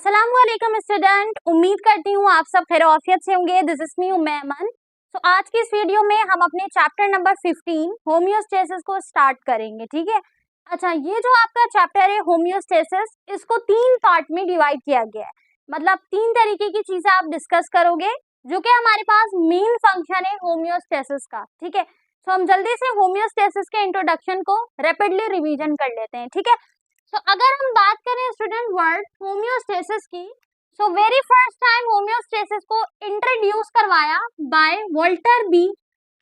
अस्सलामुअलैकुम स्टूडेंट, उम्मीद करती हूँ आप सब खैरियत से होंगे। This is me Umman. तो आज की इस वीडियो में हम अपने चैप्टर नंबर 15 होम्योस्टेसिस को स्टार्ट करेंगे। ठीक है। अच्छा, ये जो आपका चैप्टर है होम्योस्टेसिस, इसको 3 पार्ट में डिवाइड किया गया है। मतलब 3 तरीके की चीजें आप डिस्कस करोगे जो कि हमारे पास मेन फंक्शन है होम्योस्टेसिस का। ठीक है। तो हम जल्दी से होम्योस्टेसिस के इंट्रोडक्शन को रैपिडली रिवीजन कर लेते हैं। ठीक है। तो अगर हम बात करें स्टूडेंट वर्ड होम्योस्टेसिस की, so very first time homeostasis को इंट्रोड्यूस करवाया बाय वाल्टर बी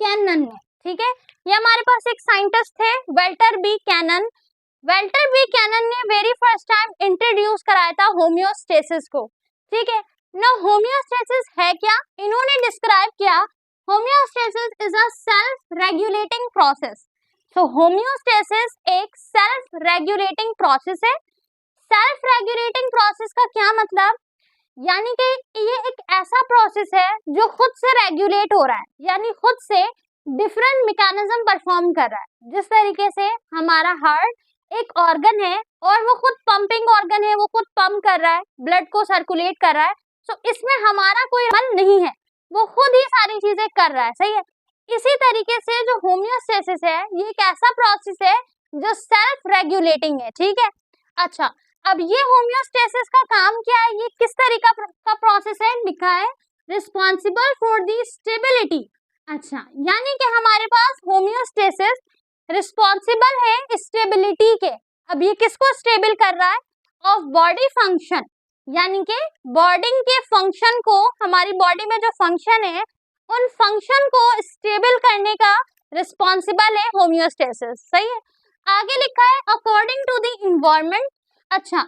कैनन ने। ठीक है। ये हमारे पास एक साइंटिस्ट थे Walter B Cannon. Walter B Cannon ने वेरी फर्स्ट टाइम इंट्रोड्यूस कराया था होम्योस्टेसिस को। ठीक है। ना होम्योस्टेसिस है क्या, इन्होंने डिस्क्राइब किया homeostasis is a self regulating process. तो होम्योस्टेसिस एक सेल्फ रेगुलेटिंग प्रोसेस है। सेल्फ रेगुलेटिंग प्रोसेस का क्या मतलब, यानी कि ये एक ऐसा प्रोसेस है जो खुद से रेगुलेट हो रहा है, यानी खुद से डिफरेंट मैकेनिज्म परफॉर्म कर रहा है। जिस तरीके से हमारा हार्ट एक ऑर्गन है और वो खुद पंपिंग ऑर्गन है, वो खुद पंप कर रहा है, ब्लड को सर्कुलेट कर रहा है। तो इसमें हमारा कोई रोल नहीं है, वो खुद ही सारी चीजें कर रहा है। सही है। इसी तरीके से जो होम्योस्टेसिस है ये एक ऐसा प्रोसेस है जो सेल्फ रेगुलेटिंग है। ठीक है। अच्छा, अब ये होम्योस्टेसिस का काम क्या है, ये किस तरीका का प्रोसेस है, लिखा है रिस्पॉन्सिबल फॉर द स्टेबिलिटी। अच्छा, यानी कि हमारे पास होम्योस्टेसिस रिस्पॉन्सिबल है स्टेबिलिटी के। अब ये किसको स्टेबल कर रहा है, ऑफ बॉडी फंक्शन, यानी कि बॉडी के फंक्शन को, हमारी बॉडी में जो फंक्शन है उन फंक्शन को स्टेबल करने का रिस्पॉन्सिबल है होम्योस्टेसिस। सही है। आगे लिखा है अकॉर्डिंग टू द इन्वायरमेंट। अच्छा,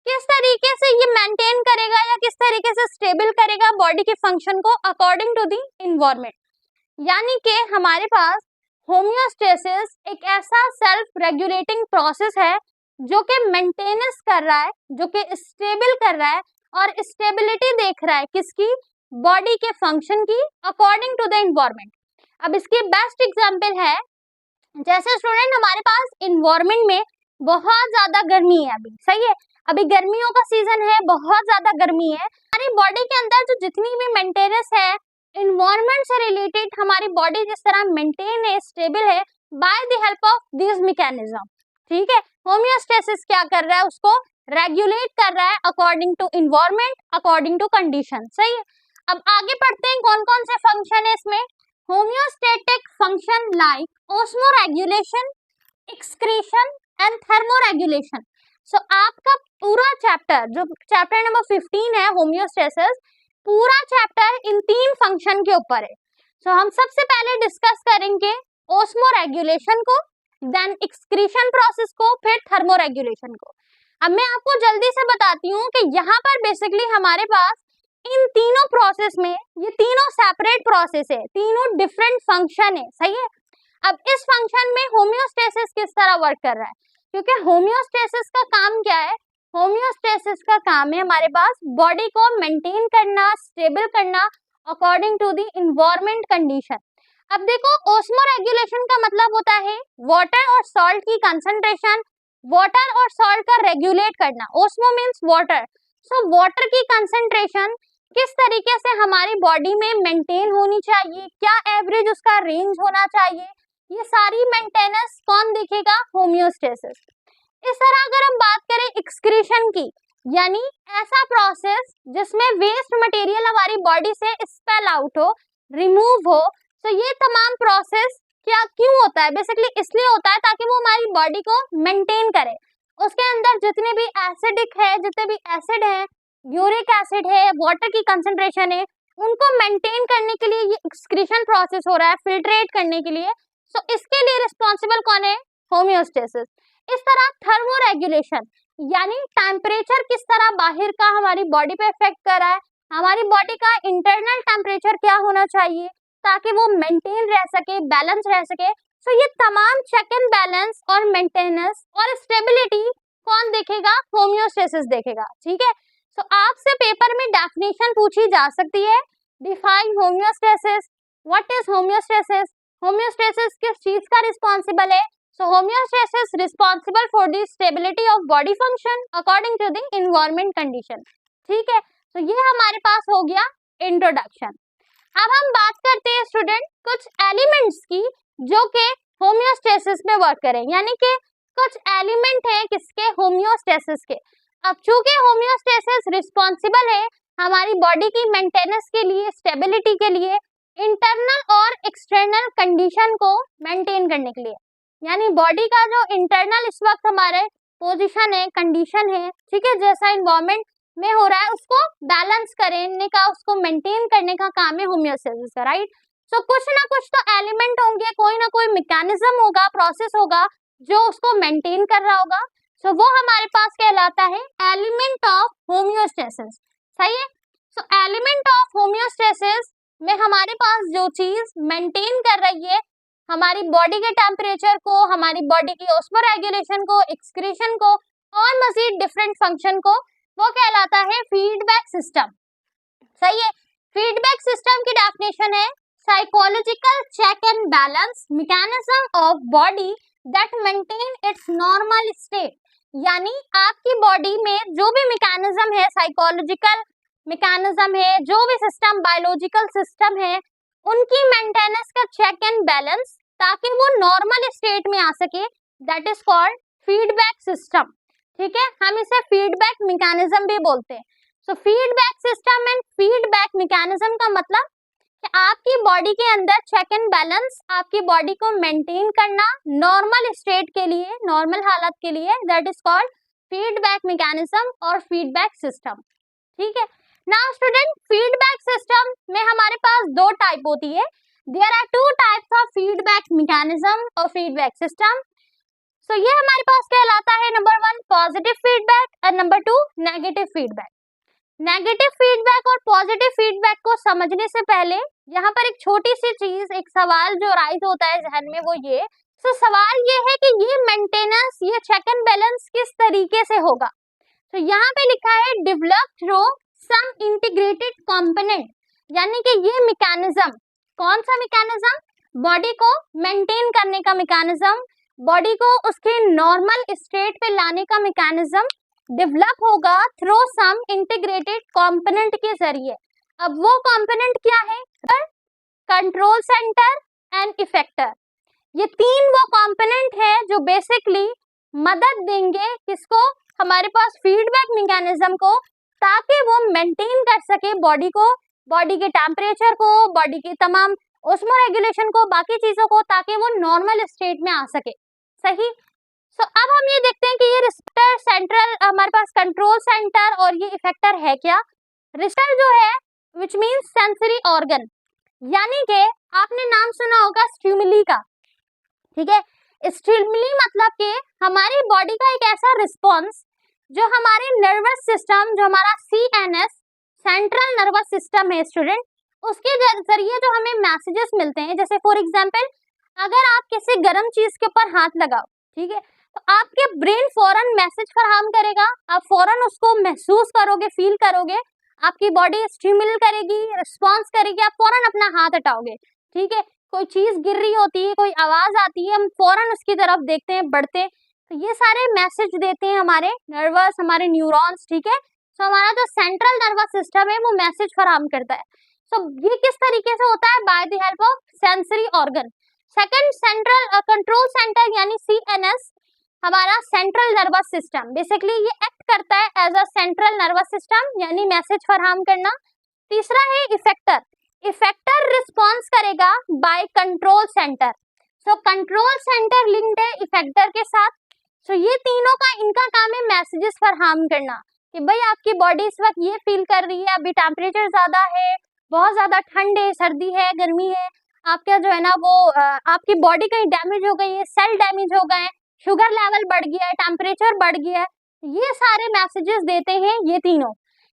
किस तरीके से ये मेंटेन करेगा या किस तरीके से स्टेबल करेगा बॉडी के फंक्शन को, अकॉर्डिंग टू द इन्वायरमेंट। यानी कि हमारे पास होम्योस्टेसिस एक ऐसा सेल्फ रेगुलेटिंग प्रोसेस है जो कि मेंटेनेंस कर रहा है, जो कि स्टेबल कर रहा है और स्टेबिलिटी देख रहा है किसकी, बॉडी के फंक्शन की, अकॉर्डिंग टू द इन्वायरमेंट। अब इसकी बेस्ट एग्जांपल है, जैसे स्टूडेंट हमारे पास इन्वायरमेंट में बहुत ज्यादा गर्मी है अभी। सही है। अभी गर्मियों का सीजन है, बहुत ज्यादा गर्मी है। हमारी बॉडी के अंदर जो जितनी भी मेंटेनेंस है इन्वायरमेंट से रिलेटेड, हमारी बॉडी जिस तरह मेंटेन है, स्टेबल है by the help of this mechanism. ठीक है। होम्योस्टेसिस क्या कर रहा है, उसको रेगुलेट कर रहा है according to environment, according to condition. सही है। अब आगे पढ़ते हैं कौन कौन से फंक्शन है इसमें। Homeostatic function like osmoregulation, excretion and thermoregulation. So आपका पूरा चैप्टर, जो चैप्टर नंबर 15 है होम्योस्टेसिस, पूरा चैप्टर इन 3 फंक्शन के ऊपर है। सो हम सबसे पहले डिस्कस करेंगे ऑस्मोरेगुलेशन को, देन एक्सक्रीशन प्रोसेस को, फिर थर्मोरेगुलेशन को। अब मैं आपको जल्दी से बताती हूँ कि यहाँ पर बेसिकली हमारे पास इन तीनों प्रोसेस में, ये तीनों सेपरेट प्रोसेस है, तीनों डिफरेंट फंक्शन है। सही है। अब इस फंक्शन में होम्योस्टेसिस किस तरह वर्क कर रहा है, क्योंकि होम्योस्टेसिस का काम क्या है, होम्योस्टेसिस का काम है हमारे पास बॉडी को मेंटेन करना, स्टेबल करना according to the environment condition. अब देखो, ऑस्मोरेगुलेशन का मतलब होता है वाटर और सॉल्ट की कंसंट्रेशन, वाटर और सॉल्ट का रेगुलेट करना। Osmo means water. So water की कंसंट्रेशन किस तरीके से हमारी बॉडी में मेंटेन होनी चाहिए, क्या एवरेज उसका रेंज होना चाहिए, ये सारी मेंटेनेंस कौन देखेगा, होम्योस्टेसिस। इस तरह अगर हम बात करें एक्सक्रीशन की, यानी ऐसा प्रोसेस जिसमें वेस्ट मटेरियल हमारी बॉडी से स्पेल आउट हो, रिमूव हो। तो ये तमाम प्रोसेस क्या क्यों होता है, बेसिकली इसलिए होता है ताकि वो हमारी बॉडी को मेंटेन करे। उसके अंदर जितने भी एसिडिक है, जितने भी एसिड है, यूरिक एसिड है, वाटर की कंसंट्रेशन है, उनको मेंटेन करने के लिए ये एक्सक्रीशन प्रोसेस हो रहा है, फिल्ट्रेट करने के लिए। सो इसके लिए रिस्पॉन्सिबल कौन है, होम्योस्टेसिस। इस तरह थर्मोरेगुलेशन, यानी टेम्परेचर किस तरह बाहर का हमारी बॉडी पे इफेक्ट कर रहा है, हमारी बॉडी का इंटरनल टेम्परेचर क्या होना चाहिए ताकि वो मेंटेन रह सके, बैलेंस रह सके। सो ये तमाम चेक एंड बैलेंस और मेंटेनेंस और स्टेबिलिटी कौन देखेगा, होम्योस्टेसिस देखेगा। ठीक है। सो आपसे पेपर में डेफिनेशन पूछी जा सकती है, define homeostasis, what is homeostasis, homeostasis किस चीज का रिस्पॉन्सिबल है। So homeostasis responsible for the stability of body function according to the environment condition. ठीक है, तो ये हमारे पास हो गया इंट्रोडक्शन। अब हम बात करते हैं स्टूडेंट कुछ एलिमेंट्स की जो कि होम्योस्टेसिस में वर्क करें, यानी कि कुछ एलिमेंट है किसके, होम्योस्टेसिस के। अब चूंकि होम्योस्टेसिस रिस्पॉन्सिबल है हमारी बॉडी की मेंटेनेंस के लिए, स्टेबिलिटी के लिए, इंटरनल और एक्सटर्नल कंडीशन को मेंटेन करने के लिए, यानी बॉडी का जो इंटरनल इस वक्त हमारे पोजीशन है, कंडीशन है, ठीक है, जैसा इन्वायरमेंट में हो रहा है उसको बैलेंस करने का, उसको मेंटेन करने का काम है होम्योस्टेसिस का, राइट। सो कुछ ना कुछ तो एलिमेंट होंगे, कोई ना कोई मैकेनिज्म होगा, प्रोसेस होगा जो उसको मेंटेन कर रहा होगा। सो वो हमारे पास कहलाता है एलिमेंट ऑफ होम्योस्टेसिस, सही है। सो एलिमेंट ऑफ होम्योस्टेसिस में हमारे पास जो चीज मेंटेन कर रही है हमारी बॉडी के टेम्परेचर को, हमारी बॉडी की ऑस्मोरेगुलेशन को, एक्सक्रीशन को और मजीद डिफरेंट फंक्शन को, वो कहलाता है फीडबैक सिस्टम, सही है। फीडबैक सिस्टम की डेफिनेशन है psychological check and balance mechanism of body that maintain its normal state, यानी आपकी बॉडी में जो भी मैकेनिज्म है, साइकोलॉजिकल मैकेनिज्म है, जो भी सिस्टम, बायोलॉजिकल सिस्टम है, उनकी मेंटेनेंस का चेक एंड बैलेंस ताकि वो नॉर्मल स्टेट में आ सके, that is called feedback system, ठीक है। हम इसे फीडबैक मैकेनिज्म भी बोलते हैं। So feedback system and feedback mechanism का मतलब कि आपकी बॉडी के अंदर चेक एंड बैलेंस, आपकी बॉडी को मेंटेन करना नॉर्मल स्टेट के लिए, नॉर्मल हालत के लिए, that is called feedback mechanism और फीडबैक सिस्टम, ठीक है। नाउ स्टूडेंट फीडबैक सिस्टम में हमारे पास दो टाइप होती है, there are two types of feedback mechanism और फीडबैक सिस्टम। सो ये हमारे पास कहलाता है नंबर 1 पॉजिटिव फीडबैक और number 2 negative feedback. Negative feedback और पॉजिटिव फीडबैक को समझने से पहले यहाँ पर एक छोटी सी चीज, एक सवाल जो राइज होता है जहन में, वो ये, तो सवाल ये है कि ये मेंटेनेंस, ये चेक एंड बैलेंस किस तरीके से होगा। तो यहाँ पे लिखा है develop through some integrated component, यानी कि ये मैकेनिज्म, कौन सा मैकेनिज्म, बॉडी को मेंटेन करने का मैकेनिज्म, बॉडी को उसके नॉर्मल स्टेट पे लाने का मैकेनिज्म डेवलप होगा थ्रू सम इंटीग्रेटेड कंपोनेंट के जरिए। अब वो कंपोनेंट क्या है, कंट्रोल सेंटर एंड इफेक्टर, ये तीन वो कंपोनेंट है जो बेसिकली मदद देंगे किसको, हमारे पास फीडबैक मैकेनिज्म को, ताकि वो मेंटेन कर सके बॉडी को, बॉडी के टेम्परेचर को, बॉडी की तमाम ऑस्मोरेगुलेशन को, बाकी चीजों को, ताकि वो नॉर्मल स्टेट में आ सके, सही। सो अब हम ये देखते हैं कि ये रिसेप्टर, सेंट्रल, हमारे पास कंट्रोल सेंटर और ये इफेक्टर है क्या। रिसेप्टर जो है विच मीन्स सेंसरी ऑर्गन, यानी कि आपने नाम सुना होगा स्टिमुली का, ठीक है। स्टिमुली मतलब कि हमारी बॉडी का एक ऐसा रिस्पॉन्स जो हमारे नर्वस सिस्टम, जो हमारा CNS, सेंट्रल नर्वस सिस्टम है स्टूडेंट, उसके जरिए जो हमें मैसेजेस मिलते हैं, जैसे फॉर एग्जांपल अगर आप किसी गर्म चीज के ऊपर हाथ लगाओ, ठीक है, तो आपके ब्रेन फौरन मैसेज फराहम करेगा, आप फौरन उसको महसूस करोगे, फील करोगे, आपकी बॉडी स्टिमुलेट करेगी, रिस्पॉन्स करेगी, आप फौरन अपना हाथ हटाओगे, ठीक है। कोई चीज गिर रही होती है, कोई आवाज आती है, हम फौरन उसकी तरफ देखते हैं, बढ़ते हैं, तो ये सारे मैसेज देते हैं हमारे नर्वस, हमारे न्यूरॉन्स, ठीक है। सो हमारा जो सेंट्रल नर्वस सिस्टम है वो मैसेज फराहम करता है। सो ये किस तरीके से होता है, by the help of sensory organ. Second central control center यानी CNS, हमारा सेंट्रल नर्वस सिस्टम, बेसिकली ये एक्ट करता है as a central nervous system, यानी मैसेज फराहम करना। तीसरा है इफेक्टर, इफेक्टर रिस्पॉन्स करेगा by control center. So control center linked है इफेक्टर के साथ। सो ये तीनों का, इनका काम है मैसेजेस फराहम करना कि भाई आपकी बॉडी इस वक्त ये फील कर रही है, अभी टेम्परेचर ज्यादा है, बहुत ज्यादा ठंड है, सर्दी है, गर्मी है, आपका जो है ना वो आपकी बॉडी कहीं डैमेज हो गई है, सेल डैमेज हो गए हैं, शुगर लेवल बढ़ गया है, टेम्परेचर बढ़ गया है, ये सारे मैसेजेस देते हैं ये तीनों।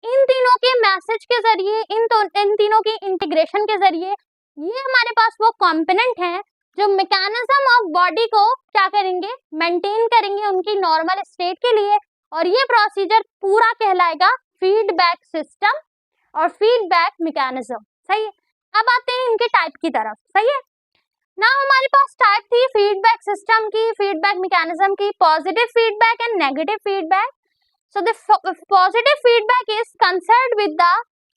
इन तीनों के मैसेज के जरिए, इन तीनों की इंटीग्रेशन के जरिए ये हमारे पास वो कंपोनेंट है जो मैकेनिज्म ऑफ बॉडी को क्या करेंगे, मेंटेन करेंगे उनकी नॉर्मल स्टेट के लिए, और ये प्रोसीजर पूरा कहलाएगा फीडबैक सिस्टम और फीडबैक मैकेनिज्म, सही है। अब आते हैं इनके टाइप की तरफ, सही है ना। हमारे पास टाइप थी फीडबैक सिस्टम की, फीडबैक मैकेनिज्म की, positive feedback and negative feedback. So the positive feedback is concerned with the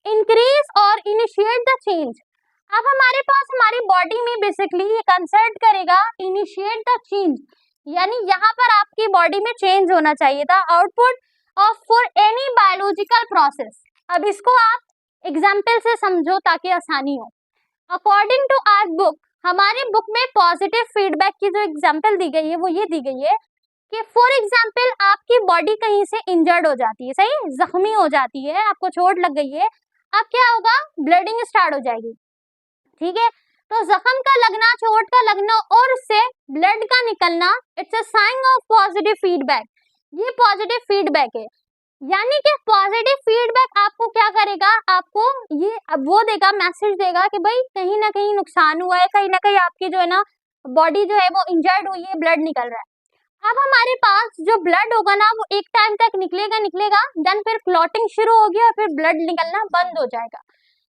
increase or initiate the change. अब हमारे पास हमारी बॉडी में बेसिकली ये कंसर्ट करेगा इनिशिएट द चेंज, यानी यहाँ पर आपकी बॉडी में चेंज होना चाहिए था output of for any biological process. अब इसको आप एग्जाम्पल से समझो ताकि आसानी हो। अकॉर्डिंग टू आवर बुक, हमारी बुक में पॉजिटिव फीडबैक की जो एग्जाम्पल दी गई है वो ये दी गई है कि फॉर एग्जाम्पल आपकी बॉडी कहीं से इंजर्ड हो जाती है, सही जख्मी हो जाती है, आपको चोट लग गई है, अब क्या होगा, ब्लीडिंग स्टार्ट हो जाएगी, ठीक है। तो जख्म का लगना, चोट का लगना और उससे ब्लड का निकलना, it's a sign of positive feedback. ये पॉजिटिव फीडबैक है, यानी कि पॉजिटिव फीडबैक आपको क्या करेगा, आपको ये वो देगा, मैसेज देगा कि भाई कहीं ना कहीं नुकसान हुआ है, कहीं ना कहीं आपकी जो है ना बॉडी जो है वो इंजर्ड हुई है, ब्लड निकल रहा है। अब हमारे पास जो ब्लड होगा ना वो एक टाइम तक निकलेगा, देन फिर क्लॉटिंग शुरू होगी और फिर ब्लड निकलना बंद हो जाएगा।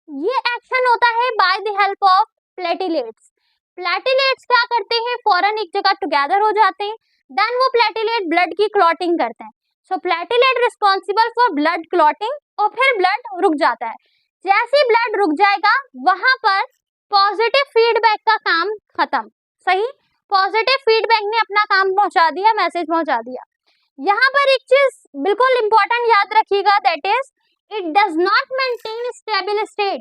ये एक्शन होता है by the help of platelets. Platelets क्या करते हैं, फौरन एक जगह टुगेदर हो जाते हैं, देन वो प्लेटिलेट ब्लड की क्लॉटिंग करते हैं। So platelet responsible for blood clotting, और फिर ब्लड रुक जाता है। जैसे ब्लड रुक जाएगा वहां पर पॉजिटिव फीडबैक का काम खत्म, सही, पॉजिटिव फीडबैक ने अपना काम पहुंचा दिया, मैसेज पहुंचा दिया। यहाँ पर एक चीज बिल्कुल इंपॉर्टेंट याद रखिएगा, that is it does not maintain stable state.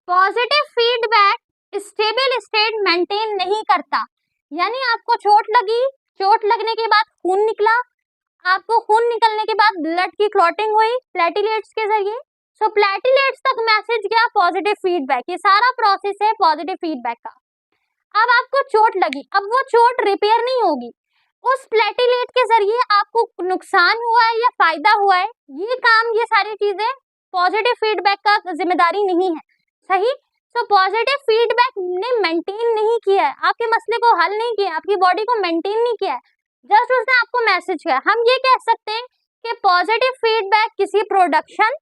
Positive feedback stable state maintain नहीं करता, यानी आपको चोट लगी, चोट लगने के बाद खून निकला, आपको खून निकलने के बाद ब्लड की क्लॉटिंग हुई प्लेटिलेट्स के जरिए। सो प्लेटिलेट्स तक मैसेज गया पॉजिटिव फीडबैक, ये सारा प्रोसेस है पॉजिटिव फीडबैक का। अब आपको चोट लगी, अब वो चोट रिपेयर नहीं होगी, उस प्लेटिलेट के जरिए आपको नुकसान हुआ है या फायदा हुआ है, ये काम, ये सारी चीजें पॉजिटिव फीडबैक का जिम्मेदारी नहीं है, सही। तो पॉजिटिव फीडबैक ने मेंटेन नहीं किया है, आपके मसले को हल नहीं किया, आपकी बॉडी को मेंटेन नहीं किया है, जस्ट उसने आपको मैसेज किया। हम ये कह सकते हैं कि पॉजिटिव फीडबैक किसी प्रोडक्शन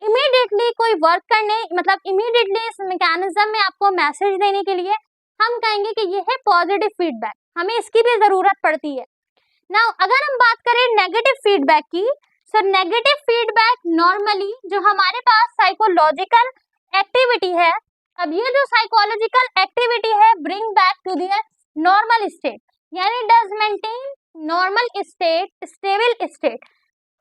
इमीडिएटली कोई वर्क करने, मतलब इमीडिएटली इस मैकेनिज्म में आपको मैसेज देने के लिए हम कहेंगे कि ये है पॉजिटिव फीडबैक, हमें इसकी भी जरूरत पड़ती है। नाउ अगर हम बात करें नेगेटिव फीडबैक की, सो नेगेटिव फीडबैक नॉर्मली जो हमारे पास साइकोलॉजिकल एक्टिविटी है, अब ये जो साइकोलॉजिकल एक्टिविटी है bring back to their normal state, यानी does maintain normal state, stable state.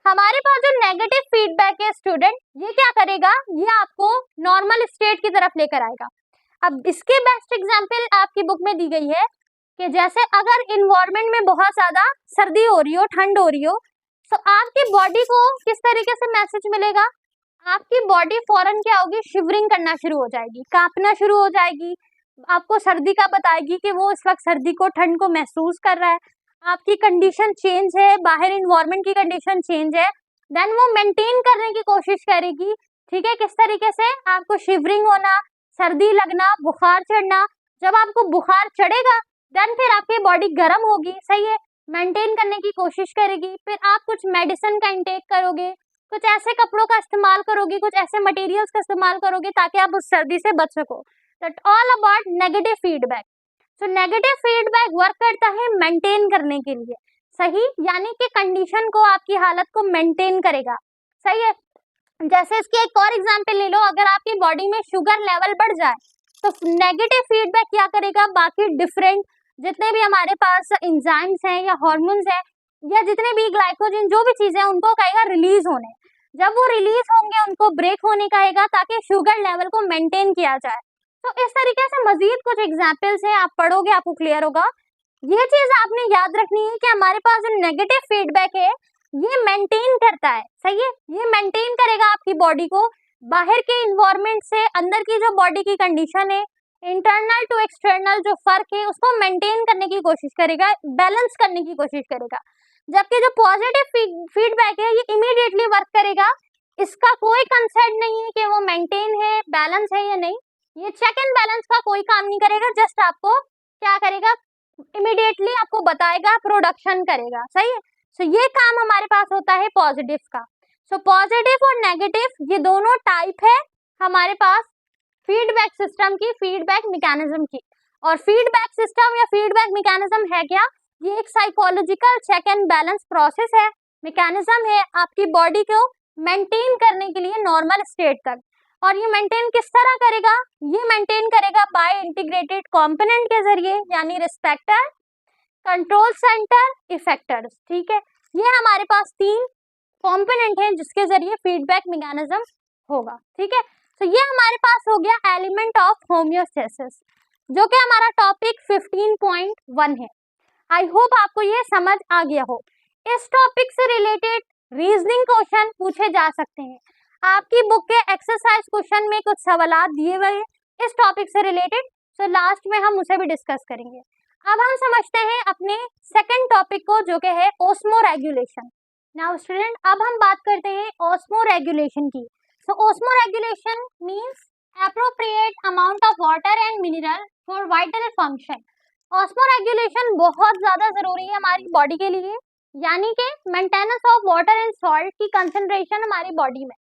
हमारे पास जो नेगेटिव फीडबैक है स्टूडेंट, ये क्या करेगा, ये आपको नॉर्मल स्टेट की तरफ लेकर आएगा। अब इसके बेस्ट एग्जांपल आपकी बुक में दी गई है कि जैसे अगर इन्वायरमेंट में बहुत ज्यादा सर्दी हो रही हो, ठंड हो रही हो, तो आपकी बॉडी को किस तरीके से मैसेज मिलेगा, आपकी बॉडी फौरन क्या होगी, शिवरिंग करना शुरू हो जाएगी, कांपना शुरू हो जाएगी, आपको सर्दी का बताएगी कि वो इस वक्त सर्दी को, ठंड को महसूस कर रहा है, आपकी कंडीशन चेंज है, बाहर इन्वायरमेंट की कंडीशन चेंज है, देन वो मेंटेन करने की कोशिश करेगी, ठीक है, किस तरीके से, आपको शिवरिंग होना, सर्दी लगना, बुखार चढ़ना। जब आपको बुखार चढ़ेगा देन फिर आपकी बॉडी गर्म होगी, सही है, मेंटेन करने की कोशिश करेगी, फिर आप कुछ मेडिसिन का इंटेक करोगे, कुछ ऐसे कपड़ों का इस्तेमाल करोगे, कुछ ऐसे मटेरियल्स का इस्तेमाल करोगे ताकि आप उस सर्दी से बच सको। That all about negative feedback. So negative feedback work करता है मेंटेन करने के लिए, सही, यानी कि कंडीशन को, आपकी हालत को मेंटेन करेगा, सही है। जैसे इसकी एक और एग्जांपल ले लो, अगर आपकी बॉडी में शुगर लेवल बढ़ जाए तो नेगेटिव फीडबैक क्या करेगा, बाकी डिफरेंट जितने भी हमारे पास एंजाइम्स हैं या हार्मोन्स हैं या जितने भी ग्लाइकोजन जो भी चीजें हैं उनको कहेगा रिलीज होने, जब वो रिलीज होंगे उनको ब्रेक होने कहेगा ताकि शुगर लेवल को मेंटेन किया जाए। तो इस तरीके से मजीद कुछ एग्जाम्पल्स हैं, आप पढ़ोगे आपको क्लियर होगा। ये चीज आपने याद रखनी है कि हमारे पास जो नेगेटिव फीडबैक है ये मेंटेन करता है, सही है, ये मेंटेन करेगा आपकी बॉडी को, बाहर के इन्वायरमेंट से अंदर की जो बॉडी की कंडीशन है, इंटरनल टू एक्सटर्नल जो फर्क है उसको मेंटेन करने की कोशिश करेगा, बैलेंस करने की कोशिश करेगा। जबकि जो पॉजिटिव फीडबैक है ये इमीडिएटली वर्क करेगा, इसका कोई कंसर्न नहीं है कि वो मेंटेन है, बैलेंस है या नहीं, ये चेक एंड बैलेंस का कोई काम नहीं करेगा, जस्ट आपको क्या करेगा, इमीडिएटली आपको बताएगा, प्रोडक्शन करेगा, सही है। सो ये काम हमारे पास होता है पॉजिटिव का। सो पॉजिटिव और नेगेटिव ये दोनों टाइप है हमारे पास फीडबैक सिस्टम की, फीडबैक मैकेनिज्म की। और फीडबैक सिस्टम या फीडबैक मैकेनिज्म है क्या, ये एक psychological check and balance process है मैकेनिज्म है आपकी बॉडी को मेंटेन करने के लिए नॉर्मल स्टेट तक। और ये मेंटेन किस तरह करेगा? ये मेंटेन करेगा बाय इंटीग्रेटेड कंपोनेंट के जरिए, यानी रिस्पेक्टर, कंट्रोल सेंटर, इफेक्टर्स। ठीक है, ये हमारे पास 3 कंपोनेंट हैं जिसके जरिए फीडबैक मैकेनिज्म होगा। ठीक है, तो ये हमारे पास हो गया एलिमेंट ऑफ होम्योस्टेसिस, जो कि हमारा टॉपिक 15.1 है। आई होप आपको ये समझ आ गया हो। इस टॉपिक से रिलेटेड रीजनिंग क्वेश्चन पूछे जा सकते हैं। आपकी बुक के एक्सरसाइज क्वेश्चन में कुछ सवाल दिए हुए हैं इस टॉपिक से रिलेटेड, तो लास्ट में हम उसे भी डिस्कस करेंगे। अब हम समझते हैं अपने सेकंड टॉपिक को, जो कि है ऑस्मो रेगुलेशन। नाउ स्टूडेंट, अब हम बात करते हैं ऑस्मो रेगुलेशन की। So osmoregulation means appropriate amount of water and mineral for vital function. Osmoregulation बहुत ज्यादा जरूरी है हमारी बॉडी के लिए, यानी कि maintenance of water and salt की कंसंट्रेशन हमारी बॉडी में।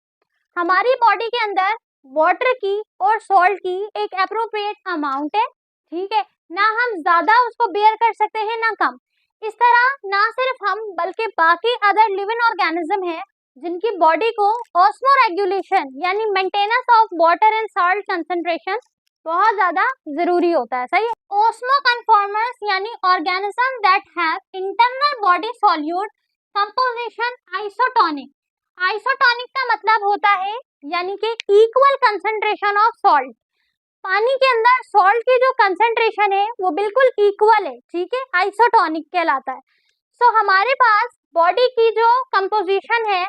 हमारी बॉडी के अंदर वाटर की और सॉल्ट की एक एप्रोप्रिएट अमाउंट है। ठीक है, ना हम ज्यादा उसको बेयर कर सकते हैं ना कम। इस तरह ना सिर्फ हम बल्कि बाकी अदर लिविंग ऑर्गेनिज्म है जिनकी बॉडी को ऑस्मो रेगुलेशन यानी maintenance of water and salt concentration बहुत ज्यादा जरूरी होता है। सही है। ऑस्मो कन्फॉर्मर्स यानी organism that have internal body solute composition isotonic. Isotonic का मतलब होता है यानी कि इक्वल कंसंट्रेशन ऑफ सॉल्ट। पानी के अंदर सॉल्ट की जो कंसंट्रेशन है वो बिल्कुल इक्वल है। ठीक है, आइसोटोनिक कहलाता है। सो हमारे पास बॉडी की जो कंपोजिशन है,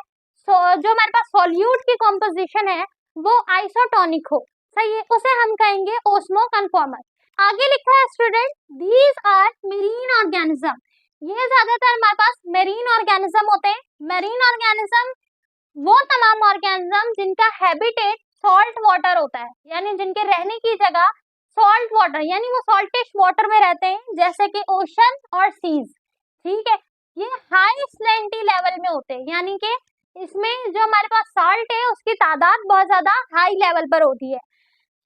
जो हमारे पास सॉल्यूट की कंपोजिशन है वो आइसोटोनिक हो। सही है, उसे हम कहेंगे ऑस्मो कन्फॉर्मर। आगे लिखा है student, these are marine organism. ये ज्यादातर हमारे पास मेरीन ऑर्गेनिज्म होते हैं। मेरीन ऑर्गेनिज्म वो तमाम ऑर्गेनिज्म जिनका हैबिटेट सॉल्ट वाटर होता है, यानी जिनके रहने की जगह सॉल्ट वाटर यानी वो सॉल्टिश वाटर में रहते हैं, जैसे कि ओशन और सीज। ठीक है, ये हाई सैलिनिटी लेवल में होते हैं, यानी कि इसमें जो हमारे पास सॉल्ट है उसकी तादाद बहुत ज्यादा हाई लेवल पर होती है।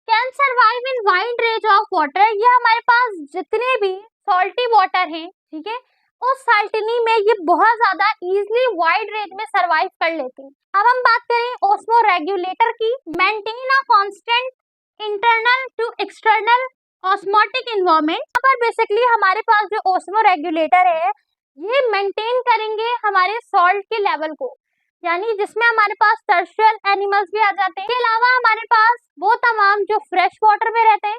Can survive in wide range of water. ये हमारे पास जितने भी सॉल्टी वाटर हैं, ठीक है, उस साल्टिनी में ये बहुत ज्यादा इजीली वाइड रेंज में सरवाइव कर लेते हैं। अब हम बात करें ऑस्मो रेगुलेटर की। Maintain a constant internal to external osmotic environment. यहाँ पर बेसिकली हमारे पास जो ऑस्मो रेगुलेटर है ये मेंटेन करेंगे हमारे सॉल्ट के लेवल को, यानी जिसमें हमारे पास टर्शियल एनिमल्स भी आ जाते हैं। इसके अलावा हमारे पास वो तमाम जो फ्रेश वाटर में रहते हैं।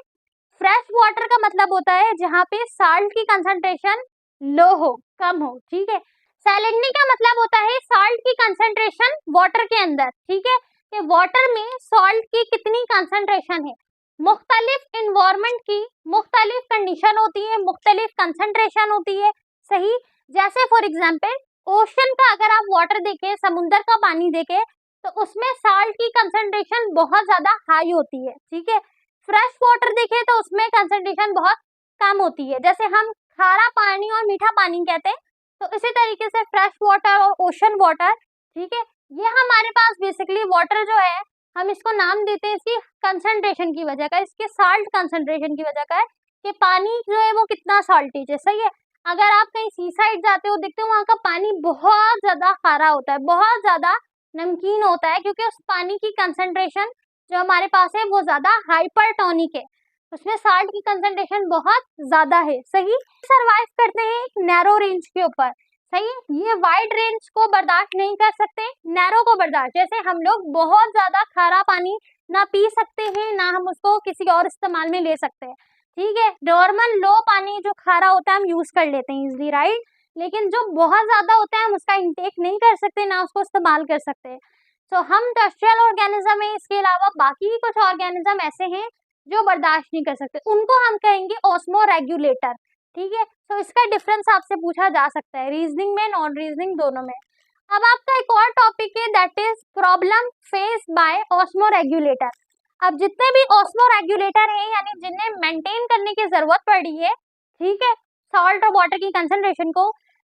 फ्रेश वाटर का मतलब होता है जहाँ पे साल्ट की कंसंट्रेशन लो हो, कम हो। ठीक है, सैलिनिटी का मतलब होता है साल्ट की कंसंट्रेशन वाटर के अंदर। ठीक है, कि वाटर में सॉल्ट की कितनी कंसंट्रेशन है। मुख्तलिफ इन्वायरमेंट की मुख्तलिफ कंडीशन होती है, मुख्तलिफ कंसंट्रेशन होती है। सही, जैसे फॉर एग्जाम्पल ओशन का अगर आप वाटर देखें, समुद्र का पानी देखें, तो उसमें साल्ट की कंसंट्रेशन बहुत ज्यादा हाई होती है। ठीक है, फ्रेश वाटर देखें तो उसमें कंसंट्रेशन बहुत कम होती है। जैसे हम खारा पानी और मीठा पानी कहते हैं, तो इसी तरीके से फ्रेश वाटर और ओशन वाटर। ठीक है, ये हमारे पास बेसिकली वाटर जो है हम इसको नाम देते हैं इसकी कंसंट्रेशन की वजह का, इसके साल्ट कंसंट्रेशन की वजह का है कि पानी जो है वो कितना साल्टी है। सही है, अगर आप कहीं सी साइड जाते हो देखते हो वहाँ का पानी बहुत ज्यादा खारा होता है, बहुत ज्यादा नमकीन होता है, क्योंकि उस पानी की कंसंट्रेशन जो हमारे पास है वो ज्यादा हाइपरटोनिक है, उसमें साल्ट की कंसंट्रेशन बहुत ज्यादा है। सही, सरवाइव करते हैं एक नैरो रेंज के ऊपर। सही, ये वाइड रेंज को बर्दाश्त नहीं कर सकते, नैरो को बर्दाश्त। जैसे हम लोग बहुत ज्यादा खारा पानी ना पी सकते हैं, ना हम उसको किसी और इस्तेमाल में ले सकते हैं। ठीक है, नॉर्मल लो पानी जो खारा होता है हम यूज कर लेते हैं इजिली, राइट, लेकिन जो बहुत ज्यादा होता है हम उसका इंटेक नहीं कर सकते, ना उसको इस्तेमाल कर सकते हैं। तो हम टर्शियल ऑर्गेनिज्म है, इसके अलावा बाकी कुछ ऑर्गेनिज्म ऐसे हैं जो बर्दाश्त नहीं कर सकते, उनको हम कहेंगे ऑस्मो रेगुलेटर। ठीक है, तो इसका डिफरेंस आपसे पूछा जा सकता है रीजनिंग में, नॉन रीजनिंग दोनों में। अब आपका एक और टॉपिक है that is problem face by osmo regulator. अब जितने भी ऑस्मो रेगुलेटर हैं, यानी जिन्हें मेंटेन करने की जरूरत पड़ी है, ठीक है, सॉल्ट और वाटर की कंसंट्रेशन को,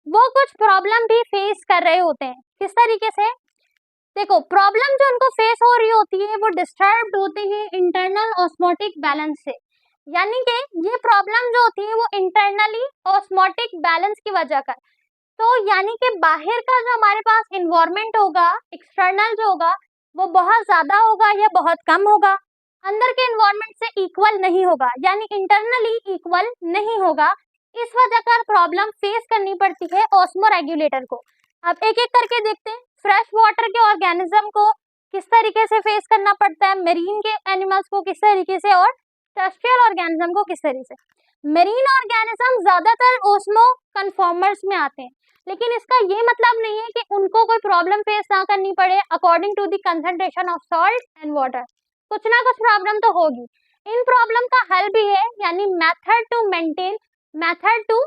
वो कुछ प्रॉब्लम भी फेस कर रहे होते हैं। किस तरीके से? देखो, प्रॉब्लम जो उनको फेस हो रही होती है वो डिस्टर्ब होते हैं इंटरनल ऑस्मोटिक बैलेंस से, यानी कि ये प्रॉब्लम जो होती है वो इंटरनली ऑस्मोटिक बैलेंस की वजह का। तो यानी कि बाहर का जो हमारे पास इन्वायरमेंट होगा, एक्सटर्नल जो होगा वो बहुत ज्यादा होगा या बहुत कम होगा, अंदर के इन्वायरमेंट से इक्वल नहीं होगा, यानी इंटरनली इक्वल नहीं होगा। इस वजह का प्रॉब्लम फेस करनी पड़ती है ऑस्मो रेगुलेटर को। अब एक एक करके देखते हैं। फ्रेश वाटर के ऑर्गेनिज्म को किस तरीके से फेस करना पड़ता है, मेरीन के एनिमल्स को किस तरीके से, और टेरेस्ट्रियल ऑर्गेनिज्म को किस तरीके से। मेरीन ऑर्गेनिज्म ज्यादातर ओस्मो कन्फॉर्मर्स में आते हैं, लेकिन इसका ये मतलब नहीं है कि उनको कोई प्रॉब्लम फेस ना करनी पड़े according to the concentration of salt and water. कुछ ना कुछ प्रॉब्लम तो होगी। इन प्रॉब्लम का हल भी है, यानी method to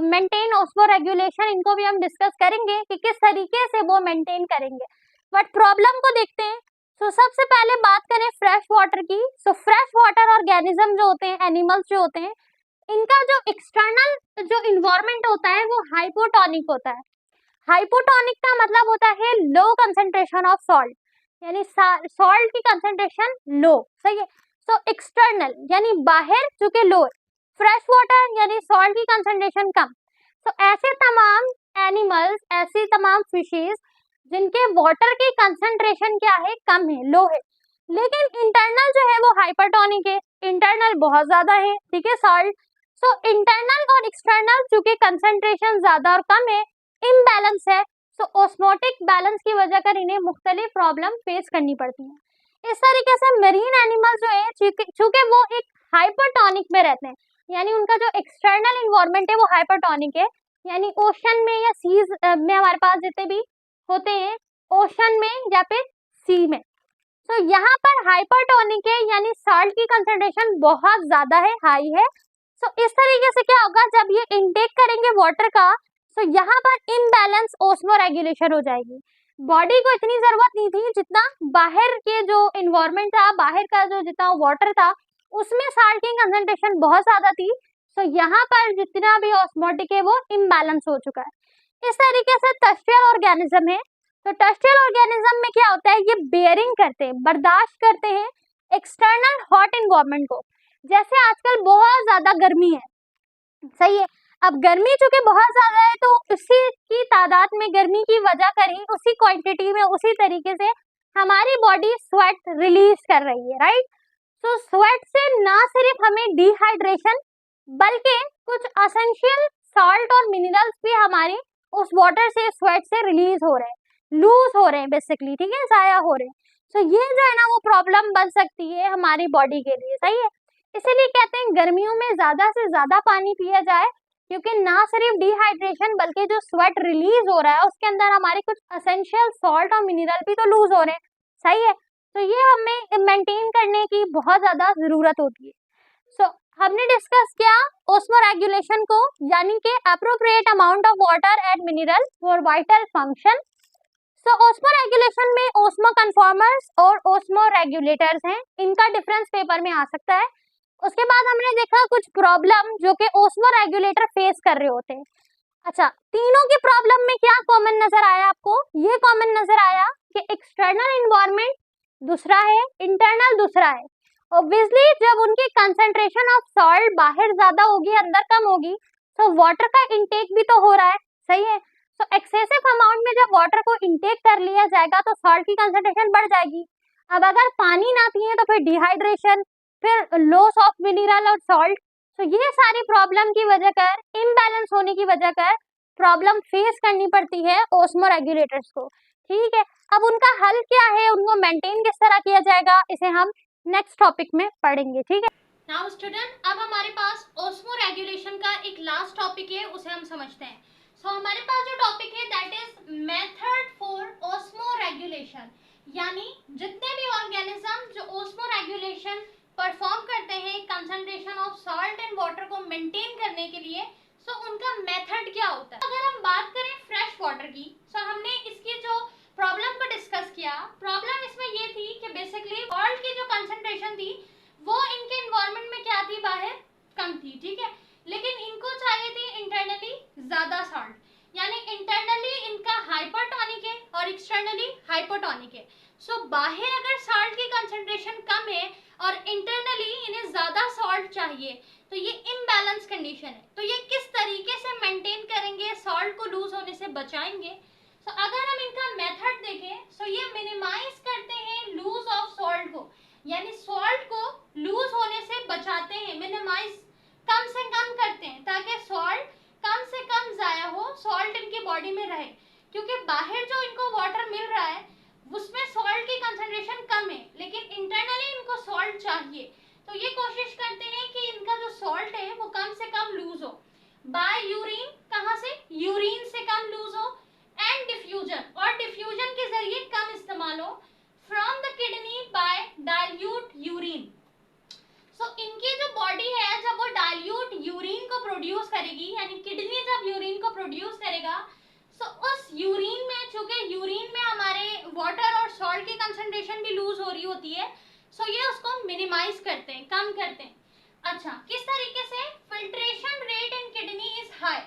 maintain osmoregulation, इनको भी हम डिस्कस करेंगे कि किस तरीके से वो मेंटेन करेंगे। बट प्रॉब्लम को देखते हैं। तो सबसे पहले बात करें फ्रेश वाटर की। सो फ्रेश वाटर ऑर्गेनिज्म जो होते हैं, एनिमल्स जो होते हैं, इनका जो एक्सटर्नल जो इन्वायरमेंट होता है वो हाइपोटोनिक होता है। हाइपोटोनिक का मतलब होता है लो कंसंट्रेशन ऑफ सॉल्ट, यानी सॉल्ट की कंसंट्रेशन लो, सही है। सो एक्सटर्नल यानी बाहर, जो कि लो। फ्रेश वाटर यानी सॉल्ट की कंसंट्रेशन कम। तो ऐसे तमाम एनिमल्स, ऐसी तमाम फिशेज जिनके वाटर की कंसंट्रेशन क्या है, कम है, लो है, लेकिन इंटरनल जो है वो हाइपरटोनिक है, इंटरनल बहुत ज्यादा है, ठीक है, सॉल्ट। सो इंटरनल और एक्सटर्नल चूंकि कंसंट्रेशन ज्यादा और कम है, इम्बैलेंस है, सो ऑस्मोटिक बैलेंस की वजह कर इन्हें मुख्तलिफ प्रॉब्लम फेस करनी पड़ती है। इस तरीके से मरीन एनिमल जो है, चूंकि वो एक हाइपरटोनिक में रहते हैं, यानी उनका जो एक्सटर्नल इन्वायरमेंट है वो हाइपरटोनिक है, यानी ओशन में या सीज में हमारे पास जितने भी होते हैं, ओशन में या फिर सी में, तो यहाँ पर हाइपरटोनिक है, यानी साल्ट की कंसंट्रेशन बहुत ज्यादा है, हाई है। तो इस तरीके से क्या होगा, जब ये इनटेक करेंगे वाटर का, तो यहाँ पर इम्बैलेंस ओस्मो रेगुलेशन हो जाएगी। बॉडी को इतनी जरूरत नहीं थी जितना बाहर के जो इन्वायरमेंट था, बाहर का जो जितना वाटर था, उसमें साल्ट की कंसंट्रेशन बहुत ज्यादा थी। तो यहाँ पर जितना भी ऑस्मोटिक है वो इम्बैलेंस हो चुका है। इस तरीके से टेरेस्ट्रियल ऑर्गेनिज्म है। तो टेरेस्ट्रियल ऑर्गेनिज्म में क्या होता है, ये बेयरिंग करते हैं, बर्दाश्त करते हैं एक्सटर्नल हॉट इन्वायरमेंट को। जैसे आजकल बहुत ज्यादा गर्मी है, सही है। अब गर्मी चूंकि बहुत ज्यादा है, तो उसी की तादाद में, गर्मी की वजह कर ही, उसी क्वांटिटी में, उसी तरीके से हमारी बॉडी स्वेट रिलीज कर रही है, राइट। तो स्वेट से ना सिर्फ हमें डिहाइड्रेशन, बल्कि कुछ एसेंशियल सॉल्ट और मिनरल्स भी हमारे उस वाटर से, स्वेट से रिलीज हो रहे हैं, लूज हो रहे हैं बेसिकली, ठीक है, जाया हो रहे हैं। तो ये जो है ना वो प्रॉब्लम बन सकती है हमारी बॉडी के लिए, सही है। इसीलिए कहते हैं गर्मियों में ज्यादा से ज्यादा पानी पिया जाए, क्योंकि ना सिर्फ डिहाइड्रेशन बल्कि जो स्वेट रिलीज हो रहा है उसके अंदर हमारे कुछ एसेंशियल सॉल्ट और मिनरल भी तो लूज हो रहे हैं, सही है। तो ये हमें मेंटेन करने की बहुत ज्यादा जरूरत होती है। सो हमने डिस्कस किया ओस्मो रेगुलेशन को, यानी कि appropriate amount of water and mineral for vital function. So osmo regulation में ओस्मो कन्फॉर्मर्स और ओस्मो रेगुलेटर्स हैं, इनका डिफरेंस पेपर में आ सकता है। उसके बाद हमने देखा कुछ प्रॉब्लम जो कि ओस्मो रेगुलेटर फेस कर रहे होते हैं। अच्छा, तीनों की प्रॉब्लम में क्या कॉमन नजर आया आपको, ये कॉमन नजर आया कि एक्सटर्नल इन्वायरमेंट दूसरा है, इंटरनल दूसरा है। ऑब्वियसली जब उनकी कंसंट्रेशन ऑफ सॉल्ट बाहर ज्यादा होगी, अंदर कम होगी, तो वाटर का इंटेक भी तो हो रहा है, सही है। तो एक्सेसिव अमाउंट में जब वाटर को इंटेक कर लिया जाएगा तो सॉल्ट की कंसंट्रेशन बढ़ जाएगी। अब अगर पानी ना पिए तो फिर डिहाइड्रेशन, फिर लॉस ऑफ मिनरल और सॉल्ट। तो ये सारी प्रॉब्लम की वजह कर, इम्बैलेंस होने की वजह कर प्रॉब्लम फेस करनी पड़ती है ओस्मो रेगुलेटर्स को, ठीक है। अब उनका हल क्या है, उनको मेंटेन किस तरह किया जाएगा, इसे हम नेक्स्ट टॉपिक में पढ़ेंगे, ठीक है। नाउ स्टूडेंट, अब हमारे पास ओस्मो रेगुलेशन का एक लास्ट टॉपिक है, उसे हम समझते हैं। सो हमारे पास जो टॉपिक है that is method for osmo regulation, यानी जितने भी ऑर्गेनिज्म जो ओस्मो रेगुलेशन परफॉर्म करते हैं concentration of salt and water को मेंटेन करने के लिए, सो उनका मेथड क्या होता है। अगर हम बात करें फ्रेश वाटर की, सो हमने इसकी जो प्रॉब्लम को डिस्कस किया। प्रॉब्लम इसमें ये थी कि बेसिकली सॉल्ट की जो कंसंट्रेशन थी वो इनके एनवायरनमेंट में क्या थी, बाहर कम थी, ठीक है, लेकिन इनको चाहिए थी इंटरनली ज्यादा सॉल्ट, यानी इंटरनली इनका हाइपरटोनिक है और एक्सटर्नली हाइपोटोनिक है। सो बाहर अगर सॉल्ट की कंसंट्रेशन कम है और इंटरनली इन्हें ज्यादा सॉल्ट चाहिए, तो ये इम्बैलेंस कंडीशन है। तो ये किस तरीके से मेंटेन करेंगे, सॉल्ट को लूज होने से बचाएंगे। तो अगर हम इनका मेथड देखें तो ये मिनिमाइज करते हैं लूज ऑफ सॉल्ट को, यानी सॉल्ट को लूज होने से बचाते हैं, मिनिमाइज कम से कम करते हैं ताकि सॉल्ट कम से कम जाया हो, सॉल्ट इनकी बॉडी में रहे। क्योंकि बाहर जो इनको वाटर मिल रहा है उसमें सॉल्ट की कंसंट्रेशन कम है, लेकिन इंटरनली इनको सॉल्ट चाहिए। तो ये कोशिश करते हैं कि इनका जो सॉल्ट है वो कम से कम लूज हो बाय यूरिन, कहाँ से, यूरिन से कम लूज हो, एंड डिफ्यूजन, और डिफ्यूजन के जरिए कम इस्तेमाल हो, from the kidney by dilute urine. So इनकी जो बॉडी है जब वो डाइल्यूट यूरिन को प्रोड्यूस करेगी, यानी किडनी जब यूरिन को प्रोड्यूस करेगा, सो उस यूरिन में, चूंकि यूरिन में हमारे वाटर और सॉल्ट की कंसंट्रेशन भी लूज हो रही होती है, सो ये उसको मिनिमाइज करते हैं, कम करते हैं। अच्छा, किस तरीके से, filtration rate in kidney is high.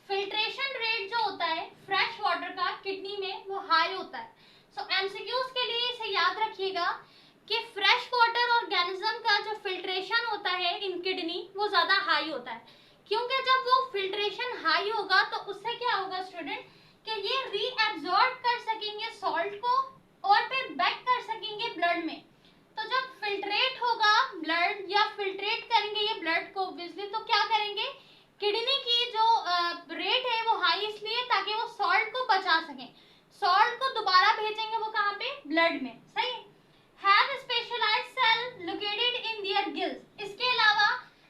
Filtration rate जो होता है फ्रेश वाटर का किडनी में वो हाई होता है। सो एमसीक्यूज के लिए इसे याद रखिएगा कि फ्रेश वाटर ऑर्गेनिज्म का जो फिल्ट्रेशन होता है इन किडनी वो ज्यादा हाई होता है, क्योंकि जब वो फिल्ट्रेशन हाई होगा तो उससे क्या होगा स्टूडेंट, कि ये रीएब्सॉर्ब कर सकेंगे सॉल्ट को और फिर बैक कर सकेंगे ब्लड में। तो जब फिल्ट्रेट होगा ब्लड, या फिल्ट्रेट करेंगे ये ब्लड को ऑब्वियसली, तो क्या करेंगे, किडनी की जो रेट है वो हाई इसलिए ताकि वो सॉल्ट को बचा सकें, सॉल्ट को दोबारा भेजेंगे वो कहाँ पे, ब्लड में, सही है। Have specialized cell located in their gills. इसके अलावा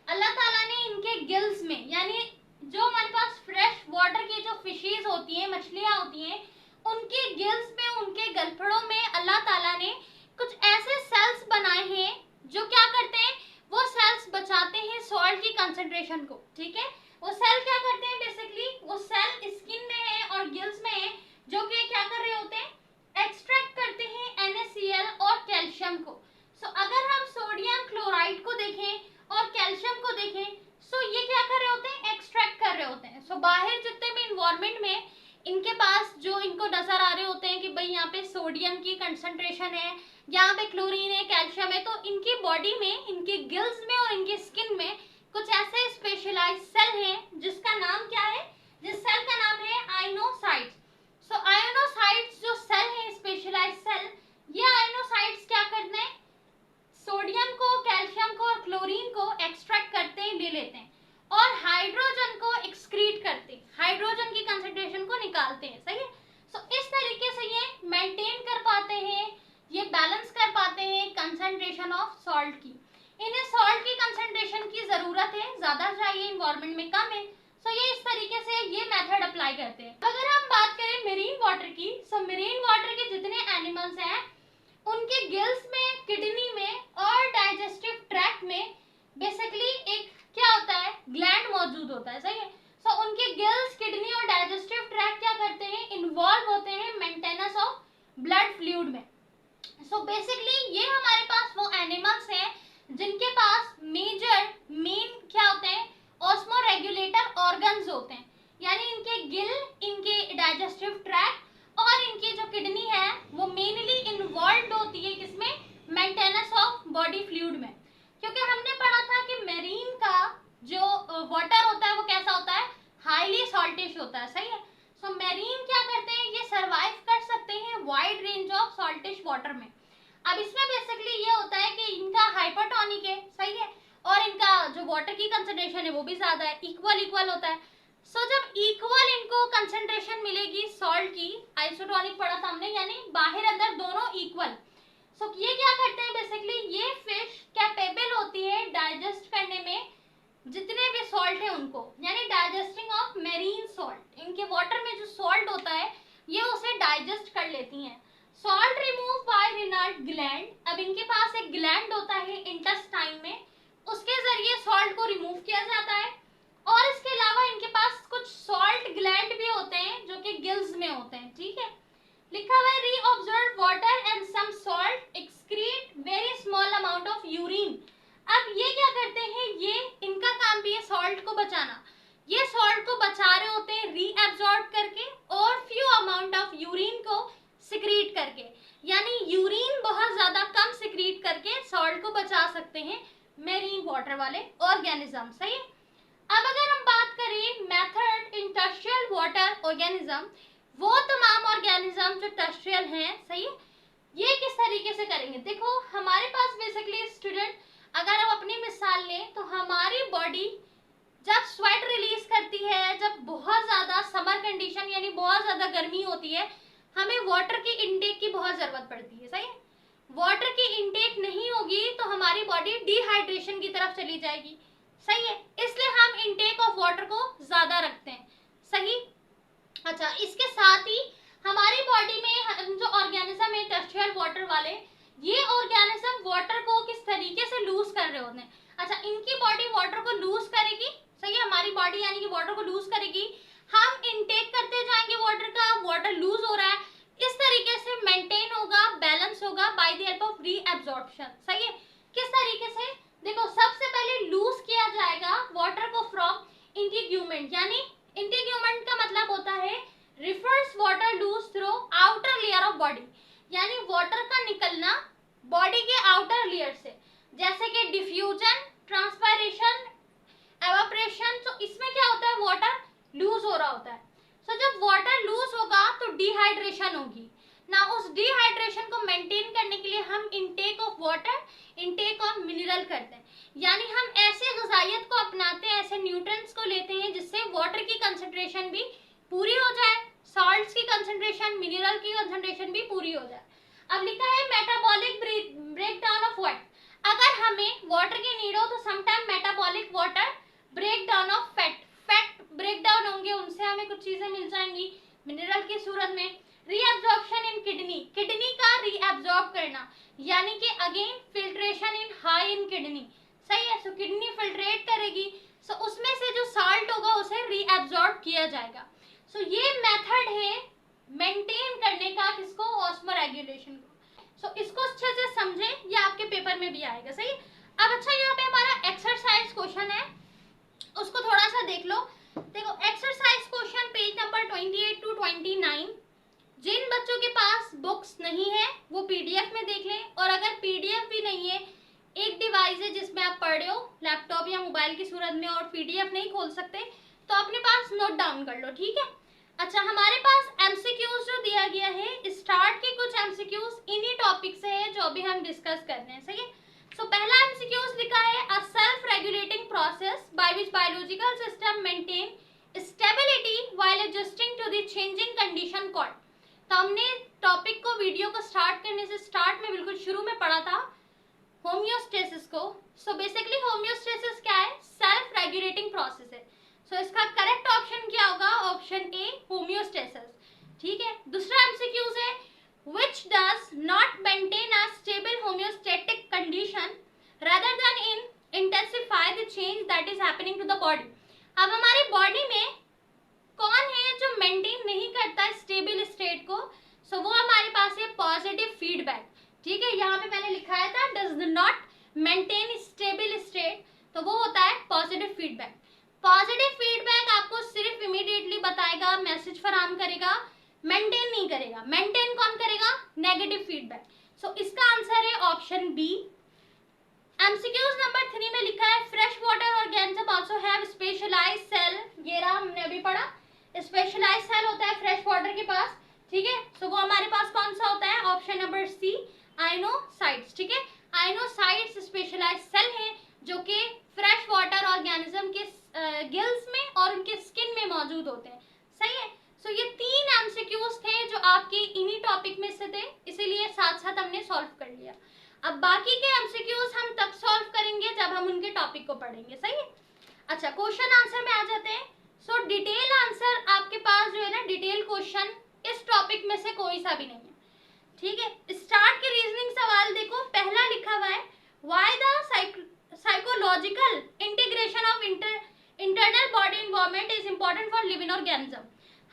अल्लाह ताला ने इनके गिल्स में, यानी जो हमारे पास फ्रेश वाटर की जो फिशेज होती हैं, मछलियां होती हैं, उनके गिल्स में, उनके गलफड़ों में अल्लाह ताला ने कुछ ऐसे सेल्स बनाए हैं जो क्या करते हैं, वो सेल्स बचाते हैं सॉल्ट की कंसंट्रेशन को, ठीक है। वो सेल क्या करते हैं, बेसिकली वो सेल स्किन में है और गिल्स में है, जो कि क्या कर रहे होते हैं, एक्सट्रैक्ट करते हैं NaCl और कैल्शियम को। सो अगर हम सोडियम क्लोराइड को देखें और कैल्शियम को देखें, सो ये क्या कर रहे होते हैं, एक्सट्रैक्ट कर रहे होते हैं। सो बाहर जितने भी इन्वायरमेंट में इनके पास जो इनको नजर आ रहे होते हैं कि भाई यहाँ पे सोडियम की कंसंट्रेशन है, यहाँ पे क्लोरीन है, कैल्शियम है, तो इनकी बॉडी में, इनके गिल्स में और इनकी स्किन में कुछ ऐसे स्पेशलाइज्ड सेल हैं जिसका नाम क्या है, जिस सेल का नाम है आइनोसाइट्स। सो आयोनोसाइट्स जो सेल है, स्पेशलाइज्ड सेल, ये आयोनोसाइट्स क्या करते हैं, सोडियम को, कैल्शियम को और क्लोरीन को एक्सट्रैक्ट करते हैं, ले लेते हैं, और हाइड्रोजन को एक्सक्रीट करते हैं, हाइड्रोजन की कंसंट्रेशन को निकालते हैं, सही है। सो इस तरीके से ये मेंटेन कर पाते हैं, ये बैलेंस कर पाते हैं कंसंट्रेशन ऑफ सॉल्ट की। इन्हें सॉल्ट की कंसंट्रेशन की जरूरत है, ज्यादा चाहिए, इन्वायरमेंट में कम है, सो ये इस तरीके से ये मेथड अप्लाई करते हैं। अगर हम बात करें मेरीन वाटर की, सो मेरीन वाटर के जितने एनिमल्स हैं उनके गिल्स में, किडनी में और डाइजेस्टिव ट्रैक्ट में बेसिकली एक क्या होता है, ग्लैंड मौजूद होता है, सही है। सो उनके गिल्स, किडनी और डाइजेस्टिव ट्रैक्ट क्या करते हैं, इन्वॉल्व होते हैं मेंटेनेंस ऑफ ब्लड फ्लूइड में। सो बेसिकली ये हमारे पास वो एनिमल्स हैं जिनके पास मेन क्या होते हैं, ऑस्मो रेगुलेटर ऑर्गन्स होते हैं, यानी इनके गिल, इनके डाइजेस्टिव ट्रैक्ट और इनकी जो किडनी है वो मेनली इन्वॉल्व होती है किसमें, मेंटेनेंस ऑफ बॉडी फ्लूइड में। क्योंकि हमने पढ़ा था कि मेरीन का जो वाटर होता है वो कैसा होता है, हाईली सॉल्टिश होता है, सही है। सो मेरीन क्या करते हैं, ये सरवाइव कर सकते हैं वाइड रेंज ऑफ सॉल्टिश वाटर में। अब इसमें बेसिकली ये होता है कि इनका हाइपरटोनिक है, सही है, और इनका जो वाटर की कंसंट्रेशन है वो भी ज्यादा है, इक्वल होता है। सो जब इक्वल इनको कंसंट्रेशन मिलेगी सॉल्ट की, आइसोटोनिक पढ़ा था हमने, यानी बाहर अंदर दोनों इक्वल। सो ये क्या करते हैं, बेसिकली ये फिश कैपेबल होती है डाइजेस्ट करने में जितने भी सॉल्ट है उनको, यानी डाइजेस्टिंग ऑफ मेरीन सॉल्ट, इनके वाटर में जो सॉल्ट होता है ये उसे डाइजेस्ट कर लेती हैं। Salt remove by renal gland, अब इनके पास एक ग्लैंड होता है इंटेस्टाइन में, उसके जरिए सॉल्ट को रिमूव किया जाता है। और इसके अलावा इनके पास कुछ सॉल्ट ग्लैंड भी होते हैं जो कि गिल्स में होते हैं, ठीक है। लिखा हुआ है reabsorb water and some salt excrete very small amount of urine. अब ये क्या करते हैं, ये इनका काम भी है सॉल्ट को बचाना, ये सॉल्ट को बचा रहे होते हैं रीअब्जॉर्ब करके और फ्यू अमाउंट ऑफ यूरिन को सिक्रीट करके, यानी यूरिन बहुत ज्यादा कम सिक्रीट करके सॉल्ट को बचा सकते हैं मेरीन वाटर वाले ऑर्गेनिज्म। सही है। अब अगर हम बात करें मेथड इन टर्स्ट्रियल वाटर ऑर्गेनिज्म, वो तमाम ऑर्गेनिज्म जो टर्स्ट्रियल हैं, सही है, ये किस तरीके से करेंगे। देखो हमारे पास बेसिकली स्टूडेंट, अगर हम अपनी मिसाल लें तो हमारी बॉडी जब स्वेट रिलीज करती है, जब बहुत ज्यादा समर कंडीशन यानी बहुत ज्यादा गर्मी होती है, हमें वाटर की इनटेक की बहुत जरूरत पड़ती है। सही है। वाटर की इनटेक नहीं होगी तो हमारी बॉडी डिहाइड्रेशन की तरफ चली जाएगी। सही है। इसलिए हम इनटेक ऑफ वाटर को ज्यादा रखते हैं। सही। अच्छा, इसके साथ ही हमारी बॉडी में जो ऑर्गेनिज्म है टर्स्ट्रियल वाटर वाले, ये ऑर्गेनिज्म वाटर को किस तरीके से लूज कर रहे होते हैं। अच्छा, इनकी बॉडी वाटर को लूज करेगी। सही है। हमारी बॉडी यानी कि वाटर को लूज करेगी, हम इनटेक करते जाएंगे वाटर का, वाटर लूज हो रहा है, इस तरीके से मेंटेन होगा, बैलेंस होगा bye the help of reabsorption. सही है। किस तरीके से, देखो सबसे पहले लूज किया जाएगा वाटर को फ्रॉम इंटीग्यूमेंट, यानी इंटीग्यूमेंट का मतलब होता है refers water lose through outer layer of body, यानी वाटर का निकलना बॉडी के आउटर लेयर से, जैसे कि डिफ्यूजन, ट्रांसपायरेशन, एवापोरेशन। तो इसमें क्या होता है, वाटर लूज हो रहा होता है। तो जब वाटर लूज होगा तो डिहाइड्रेशन होगी ना, उस डिहाइड्रेशन को मेंटेन करने के लिए हम intake of water, intake of mineral करते हैं, यानी हम ऐसे ग़िज़ाइयत को अपनाते हैं, ऐसे न्यूट्रिएंट्स को लेते हैं जिससे वाटर की कंसंट्रेशन भी पूरी हो जाए, सॉल्ट्स की कंसंट्रेशन, मिनरल की कंसंट्रेशन भी पूरी हो जाए। अब लिखा है मेटाबॉलिक ब्रेकडाउन ऑफ व्हाट, अगर हमें वाटर की नीड हो तो sometime metabolic water breakdown of fat, fat breakdown होंगे, उनसे हमें कुछ चीजें मिल जाएंगी मिनरल की सूरत में। रीअब्जॉर्प्शन इन किडनी, किडनी का रीअब्जॉर्ब करना, यानी कि again filtration in high in kidney. सही है। सो किडनी फिल्ट्रेट करेगी, सो उसमें से जो साल्ट होगा उसे रीअब्जॉर्ब किया जाएगा। सो ये मेथड है मेंटेन करने का, किसको, ऑस्मोरेगुलेशन को। सो इसको अच्छे से समझे, ये आपके पेपर में भी आएगा। सही। अब अच्छा, यहाँ पे हमारा एक्सरसाइज क्वेश्चन है, उसको थोड़ा सा देख लो। देखो exercise question page number 28 to 29, जिन बच्चों के पास बुक्स नहीं है वो पीडीएफ में देख लें, और अगर पीडीएफ भी नहीं है, एक डिवाइस है जिसमें आप पढ़ रहे हो लैपटॉप या मोबाइल की सूरत में और पीडीएफ नहीं खोल सकते, तो अपने पास नोट डाउन कर लो। ठीक है। अच्छा, हमारे पास एमसीक्यूज जो दिया गया है, स्टार्ट के कुछ एमसीक्यूज इन्हीं टॉपिक से है जो अभी हम डिस्कस कर रहे हैं। सही है। सो पहला एमसीक्यूज लिखा है a self regulating process by which biological system maintain stability while adjusting to the changing condition called. तो हमने टॉपिक को, वीडियो को स्टार्ट करने से स्टार्ट में बिल्कुल शुरू में पढ़ा था होम्योस्टेसिस को। सो बेसिकली होम्योस्टेसिस क्या है, सेल्फ रेगुलेटिंग प्रोसेस है। सो इसका करेक्ट ऑप्शन क्या होगा, ऑप्शन ए होम्योस्टेसिस। ठीक है। दूसरा एमसीक्यूज है which does not maintain a stable homeostatic condition rather than intensify the change that is happening to the body। अब हमारी बॉडी में कौन है जो मेंटेन नहीं करता स्टेबल स्टेट को, सो वो हमारे पास है पॉजिटिव फीडबैक। ठीक है। यहाँ पे मैंने लिखाया था does not maintain stable state, तो वो होता है पॉजिटिव फीडबैक। पॉजिटिव फीडबैक आपको सिर्फ इमीडिएटली बताएगा, मैसेज फराहम करेगा, मेंटेन नहीं करेगा। मेंटेन कौन करेगा, नेगेटिव फीडबैक। सो इसका आंसर है ऑप्शन बी। एमसीक्यूज नंबर 3 में लिखा है fresh water organism also have specialised cell, ये रहा हमने अभी पढ़ा, स्पेशलाइज्ड सेल होता है फ्रेश वाटर के पास। ठीक है। सो वो हमारे पास कौन सा होता है, ऑप्शन नंबर सी, आइनोसाइट्स। ठीक है। आइनोसाइट्स स्पेशलाइज्ड सेल है जो कि फ्रेश वाटर ऑर्गेनिज्म के गिल्स में और उनके स्किन में मौजूद होते हैं। सही है। सो ये 3 एमसीक्यूज थे जो आपके इन्हीं टॉपिक में से थे, इसीलिए साथ साथ हमने सॉल्व कर लिया। अब बाकी के एमसीक्यूज हम तब सॉल्व करेंगे जब हम उनके टॉपिक को पढ़ेंगे। सही है। अच्छा, क्वेश्चन आंसर में आ जाते हैं। सो डिटेल आंसर आपके पास जो है ना, डिटेल क्वेश्चन इस टॉपिक में से कोई सा भी नहीं है। ठीक है। स्टार्ट के रीजनिंग सवाल देखो, पहला लिखा हुआ है why the psychological integration of internal body environment is important for living organism.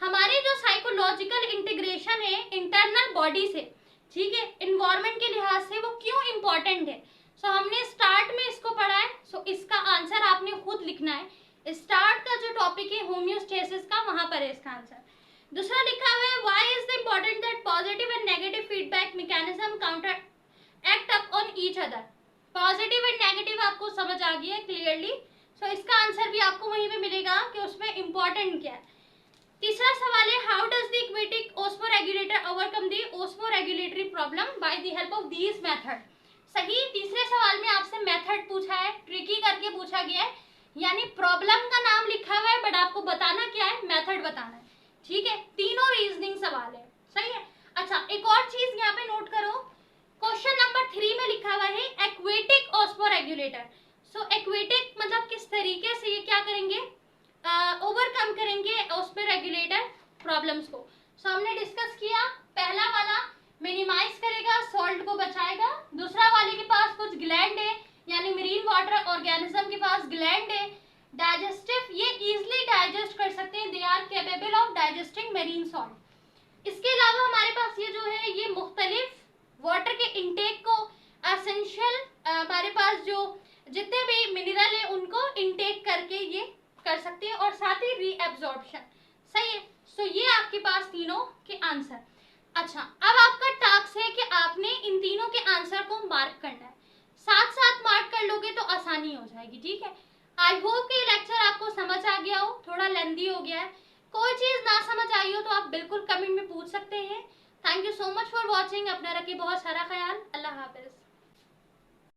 हमारी जो साइकोलॉजिकल इंटीग्रेशन है इंटरनल बॉडी से, ठीक है, इन्वायरमेंट के लिहाज से, वो क्यों इंपॉर्टेंट है। सो हमने स्टार्ट में इसको पढ़ा है। सो इसका आंसर आपने खुद लिखना है। स्टार्ट का जो टॉपिक है होम्योस्टेसिस का, वहां पर है इसका आंसर। दूसरा लिखा हुआ है why is the important that positive and negative feedback mechanism counter act up on each other. Positive and negative आपको समझ आ गया है क्लियरली। सो इसका आंसर भी आपको वहीं पे मिलेगा कि उसमें इंपॉर्टेंट क्या है। तीसरा सवाल है, how does the aquatic osmoregulator overcome the osmoregulatory problem by the help of these method. सही, तीसरे सवाल में आपसे मेथड पूछा है, ट्रिकी करके पूछा गया है, यानी प्रॉब्लम का नाम लिखा हुआ है बट आपको बताना क्या है, मेथड बताना है। ठीक है, तीनों रीजनिंग सवाल है। सही है। अच्छा, एक और चीज यहाँ पे नोट करो, क्वेश्चन नंबर 3 में लिखा हुआ है एक्वेटिक ऑस्मोरेगुलेटर। सो एक्वेटिक मतलब किस तरीके से ये क्या करेंगे, ओवरकम करेंगे ऑस्मोरेगुलेटर प्रॉब्लम्स को। सो हमने डिस्कस किया, पहला वाला मिनिमाइज करेगा, सॉल्ट को बचाएगा। दूसरा वाले के पास कुछ ग्लैंड है, यानी मरीन वाटर ऑर्गेनिज्म के पास ग्लैंड है। डाइजेस्टिव, ये इजिली डाइजेस्ट कर सकते हैं, they are capable of digesting marine salt. इसके अलावा हमारे पास ये जो है ये मुख्तलिफ वाटर के इंटेक को एसेंशियल, हमारे पास जो जितने भी मिनरल है उनको इंटेक करके ये कर सकते हैं, और साथ ही रीएब्जॉर्प्शन। सही है। सो ये आपके पास तीनों के आंसर। अच्छा, अब आपका टास्क है कि आपने इन तीनों के आंसर को मार्क करना है। साथ साथ मार्क कर लोगे तो आसानी हो जाएगी। ठीक है, आई होप कि लेक्चर आपको समझ आ गया हो, थोड़ा लेंदी हो गया है। कोई चीज ना समझ आई हो तो आप बिल्कुल कमेंट में पूछ सकते हैं। Thank you so much for watching. अपना रखिए बहुत सारा ख्याल। अल्लाह हाफिज।